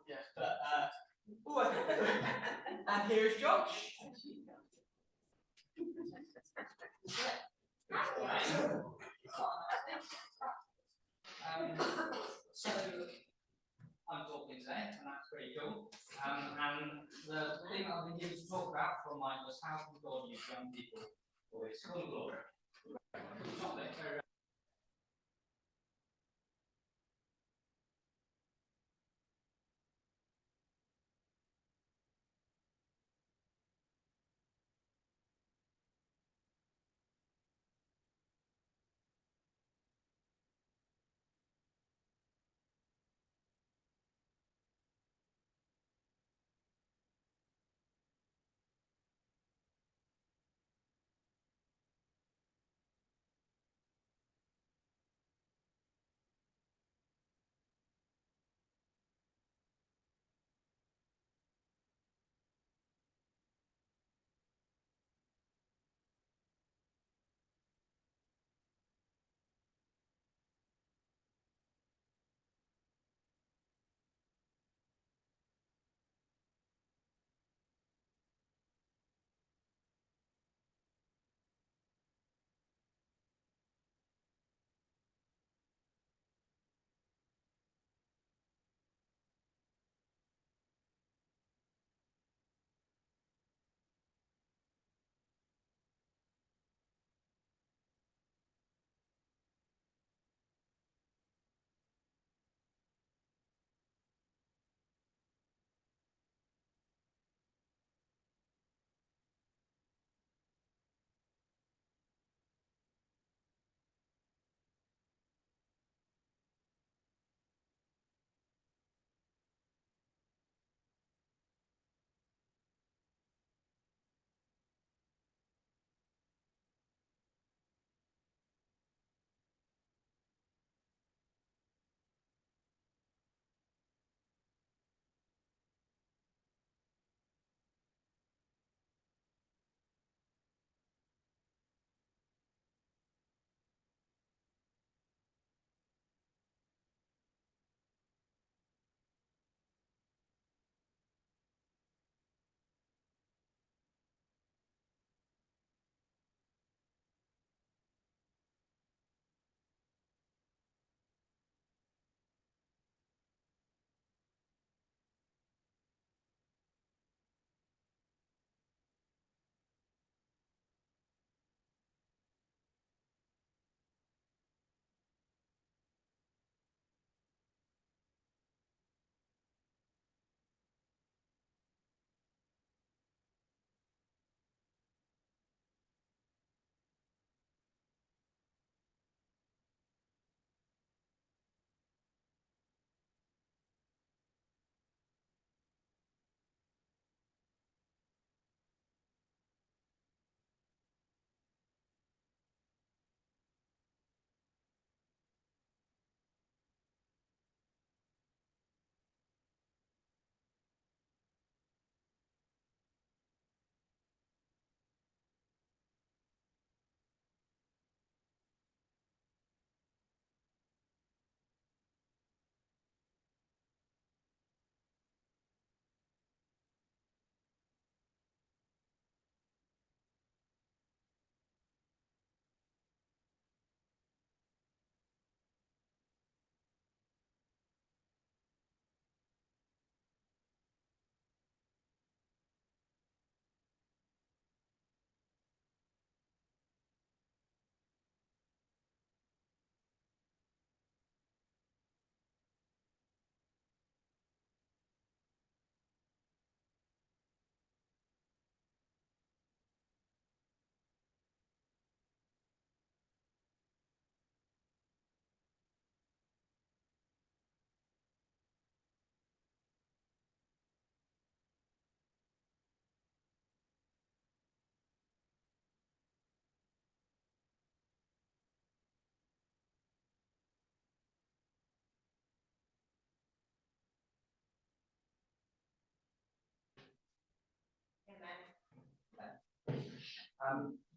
Yes. But, and here's Josh. So I'm talking today, and that's pretty cool. And the thing I've been given to talk about from mine was how can God use young people for His full glory.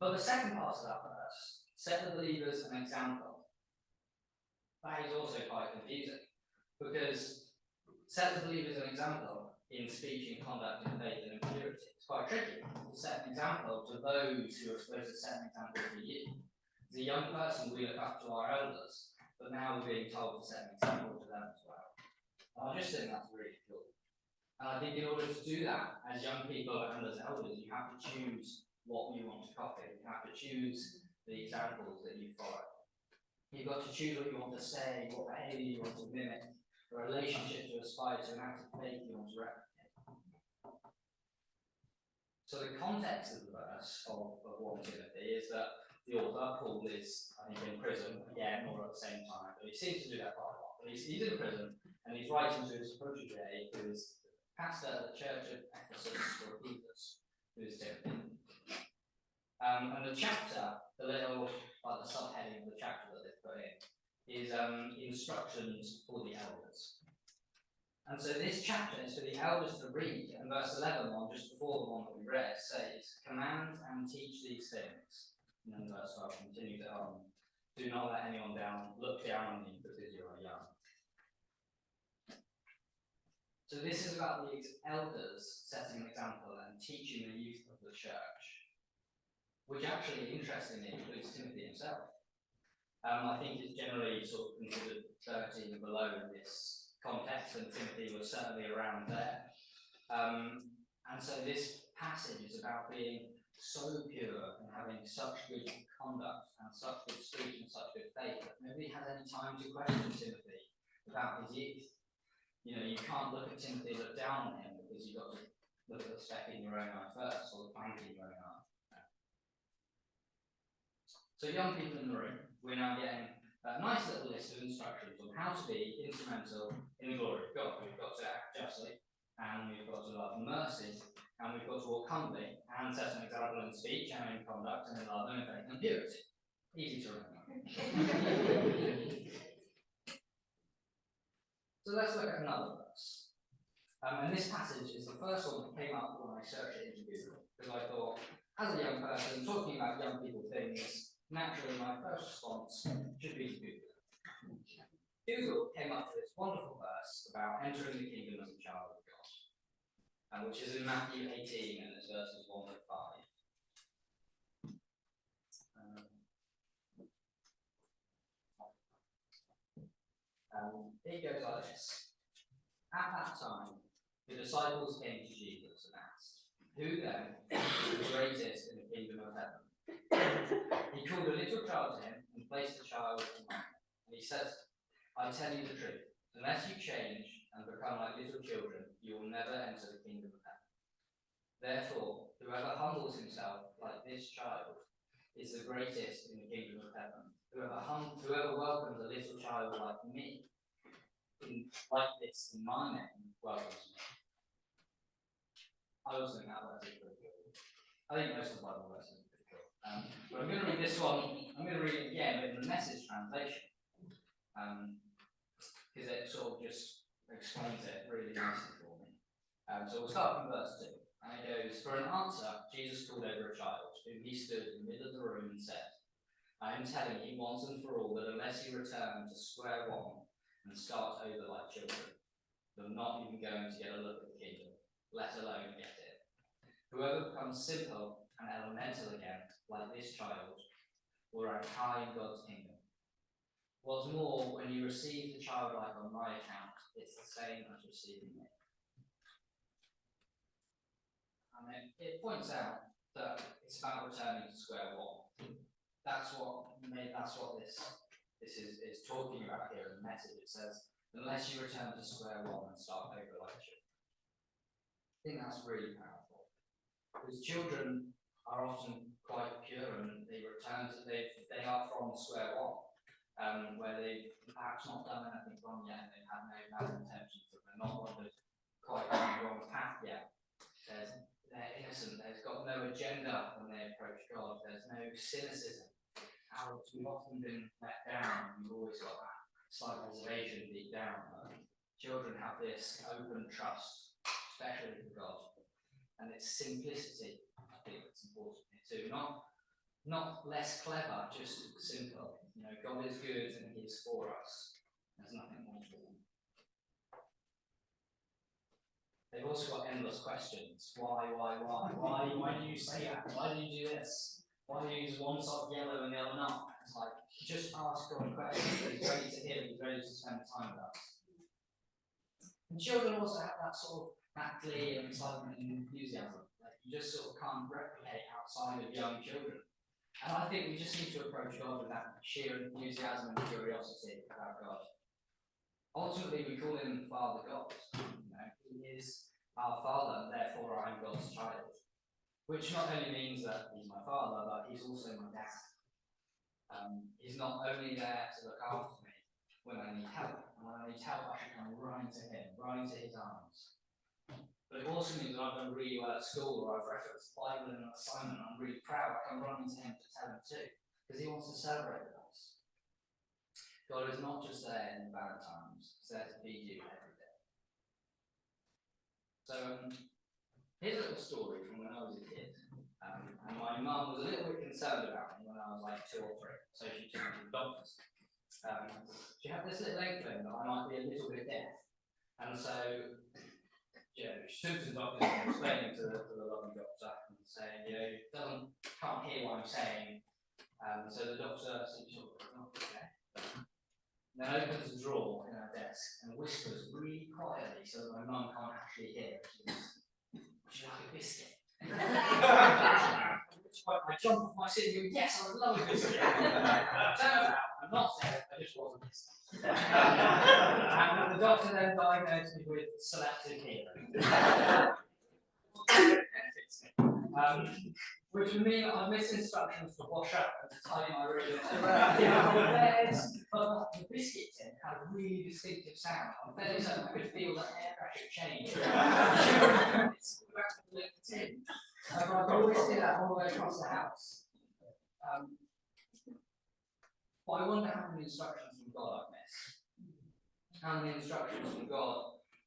But the second part of that verse, set the believers an example. That is also quite confusing because set the believers an example in speech and conduct in faith and in purity. It's quite tricky to set an example to those who are supposed to set an example for you. As a young person, we look up to our elders, but now we're being told to set an example to them as well. And I just think that's really cool. And I think in order to do that, as young people and as elders, you have to choose what you want to copy. You have to choose the examples that you follow. You've got to choose what you want to say, what behavior you want to mimic, the relationship to aspire to, an act of faith you want to replicate. So the context of the verse of 1 Timothy is that the author, Paul, is, I think, in prison again, or at the same time, but he seems to do that quite a lot. But he's in prison, and he's writing to his protege, who is pastor at the church of Ephesus, or Ephesus, who is Timothy. And the chapter, the little, like the subheading of the chapter that they've put in, is instructions for the elders. And so this chapter is for the elders to read, and verse 11, just before the one that we read, says, "Command and teach these things." And then verse 12 continues on, "Do not let anyone look down on you because you are young." So this is about the elders setting an example and teaching the youth of the church, which actually, interestingly, includes Timothy himself. I think it's generally sort of considered 13 and below in this context, and Timothy was certainly around there. And so this passage is about being so pure and having such good conduct and such good speech and such good faith that nobody has any time to question Timothy about his youth. You know, you can't look at Timothy and look down on him because you've got to look at the speck in your own eye first, or the plank in your own eye. So young people in the room, we're now getting a nice little list of instructions on how to be instrumental in the glory of God. We've got to act justly, and we've got to love mercy, and we've got to walk humbly, and set an example in speech and in conduct, and in love and in faith and purity. Easy to remember. So let's look at another verse. And this passage is the first one that came up when I searched it into Google, because I thought, as a young person, talking about young people things, naturally my first response should be to Google. Google came up with this wonderful verse about entering the kingdom as a child of God, which is in Matthew 18, and it's verses 1 to 5. It goes like this. At that time, the disciples came to Jesus and asked, "Who then is the greatest in the kingdom of heaven?" He called a little child to him and placed the child among them. And he said, "I tell you the truth, unless you change and become like little children, you will never enter the kingdom of heaven. Therefore, whoever humbles himself like this child is the greatest in the kingdom of heaven. Whoever welcomes a little child like me, like this in my name, welcomes me." I also think that verse is pretty cool. I think most of the Bible verses are pretty cool. But I'm going to read this one. I'm going to read it again, but in the Message translation, because it sort of just explains it really nicely for me. So we'll start from verse 2. And it goes, "For an answer, Jesus called over a child, whom he stood in the middle of the room and said, I am telling you once and for all that unless you return to square one and start over like children, you're not even going to get a look at the kingdom, let alone get it. Whoever becomes simple and elemental again, like this child, will rank high in God's kingdom. What's more, when you receive the childlike on my account, it's the same as receiving me." And it points out that it's about returning to square one. That's what this is talking about here in the Message. It says, unless you return to square one and start over like children. I think that's really powerful. Because children are often quite pure and they are from square one, where they've perhaps not done anything wrong yet, they've had no bad intentions, but they're not wandered quite on the wrong path yet. They're innocent, they've got no agenda when they approach God, there's no cynicism. We've often been let down, we've always got that slight reservation deep down. Children have this open trust, especially for God, and it's simplicity, I think, that's important here too. Not less clever, just simple. You know, God is good and He is for us. There's nothing more to it. they've also got endless questions. Why do you say that? Why do you do this? Why do you use one sock yellow and the other not? It's like, just ask God questions. He's ready to hear, he's ready to spend time with us. And children also have that sort of that glee and excitement and enthusiasm that you just sort of can't replicate outside of young children. And I think we just need to approach God with that sheer enthusiasm and curiosity about God. Ultimately, we call him Father God. He is our Father, and therefore I am God's child. Which not only means that he's my father, but he's also my dad. He's not only there to look after me when I need help, and when I need help, I should come running to him, running to his arms. But it also means that I've done really well at school, or I've referenced the Bible in an assignment, and I'm really proud. I come running to him to tell him too, because he wants to celebrate with us. God is not just there in the bad times, he's there to feed you every day. So, here's a little story from when I was a kid. And my mum was a little bit concerned about me when I was like 2 or 3, so she took me to the doctors. She had this little inkling that I might be a little bit deaf, and so she took to the doctor and explaining to the lovely doctor and saying, can't hear what I'm saying. So the doctor said, okay. Then opens the drawer in her desk and whispers really quietly so that my mum can't actually hear. Would you like a biscuit? I jumped off my seat and go, yes, I would love a biscuit. Turns out, I'm not deaf, I just wasn't listening. And the doctor then diagnosed me with selective hearing. Which would mean that I missed instructions to wash up and to tidy my room. But the biscuit tin had a really distinctive sound. I'm fairly certain I could feel the air pressure change. I could always see that all the way across the house. But I wonder how many instructions from God I've missed. How many instructions from God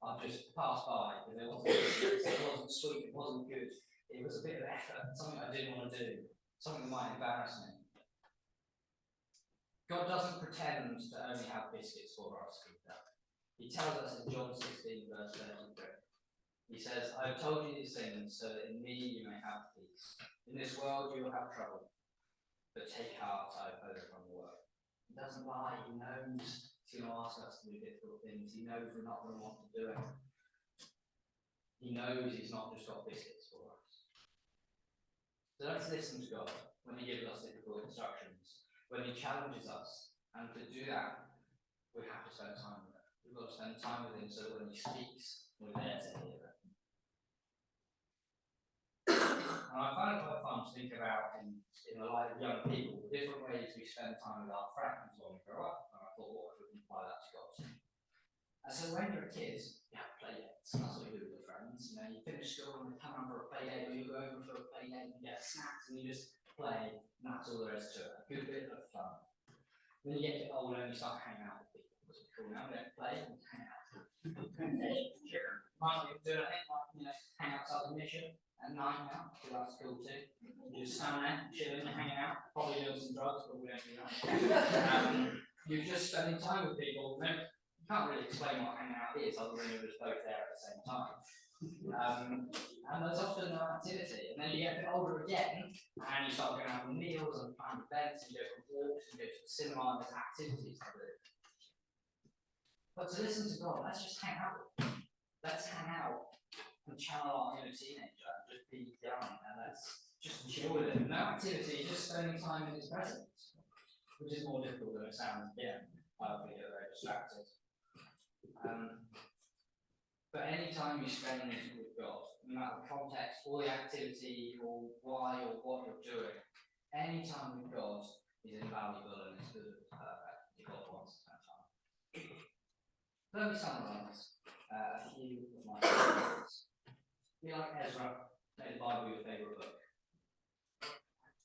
I've just passed by because it wasn't sweet, it wasn't good. It was a bit of effort, something I didn't want to do, something that might embarrass me. God doesn't pretend to only have biscuits for us either. He tells us in John 16, verse 33. He says, I have told you these things so that in me you may have peace. In this world you will have trouble, but take heart, I have overcome the world. He doesn't lie, he knows he's going to ask us to do difficult things. He knows we're not going to want to do it. He knows he's not just got biscuits for us. So let's listen to God when he gives us difficult instructions, when he challenges us, and to do that, we have to spend time with him. We've got to spend time with him so that when he speaks, we're there to hear it. And I find it quite fun to think about, in the light of young people, the different ways we spend time with our friends when we grow up. And I thought, what if we can apply that to God? And so when you're a kid, you have play dates. That's what you do with your friends. You finish school and you come over for a play date, or you go over for a play date and you get snacks and you just play, and that's all there is to it. A good bit of fun. Then you get a bit older and you start hanging out with people. It's cool now, we don't play, we hang out. Might not even do anything, like, hang outside the mission at night now, so that's cool too. You just stand there, chilling, hanging out, probably doing some drugs, but we don't do that. You're just spending time with people. You can't really explain what hanging out is other than you're just both there at the same time. And there's often no activity. And then you get a bit older again, and you start going out for meals and plan events, and you go for walks, and you go to the cinema, and there's activities to do. But to listen to God, let's just hang out with him. Let's hang out and channel our inner teenager and just be young, and let's just chill with him. No activity, just spending time in his presence, which is more difficult than it sounds again. I think you're very distracted. But any time you spend with God, no matter the context or the activity or why or what you're doing, any time with God is invaluable and it's good and perfect. God wants to spend time. Let me summarise a few of my favorites. Be like Ezra, make the Bible your favourite book.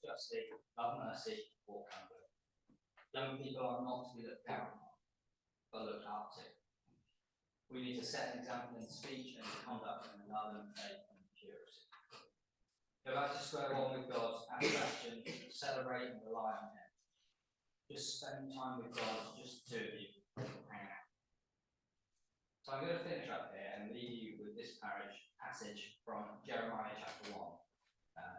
Justice, love, mercy, walk under. Young people are not to be looked down on, but looked up to. We need to set an example in speech and in conduct and in love and faith and purity. Go back to square one with God, ask questions, celebrate and rely on him. Just spend time with God, just the two of you, hang out. So I'm going to finish up here and leave you with this passage from Jeremiah chapter 1.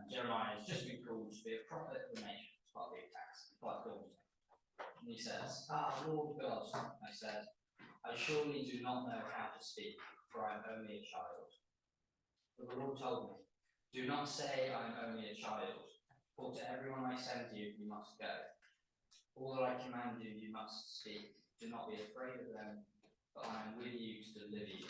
Jeremiah has just been called to be a prophet of the nation, it's quite a big tax, quite cool. And he says, Lord God, I said, I surely do not know how to speak, for I am only a child. But the Lord told me, do not say I am only a child, for to everyone I send you, you must go. All that I command you, you must speak. Do not be afraid of them, for I am with you to deliver you.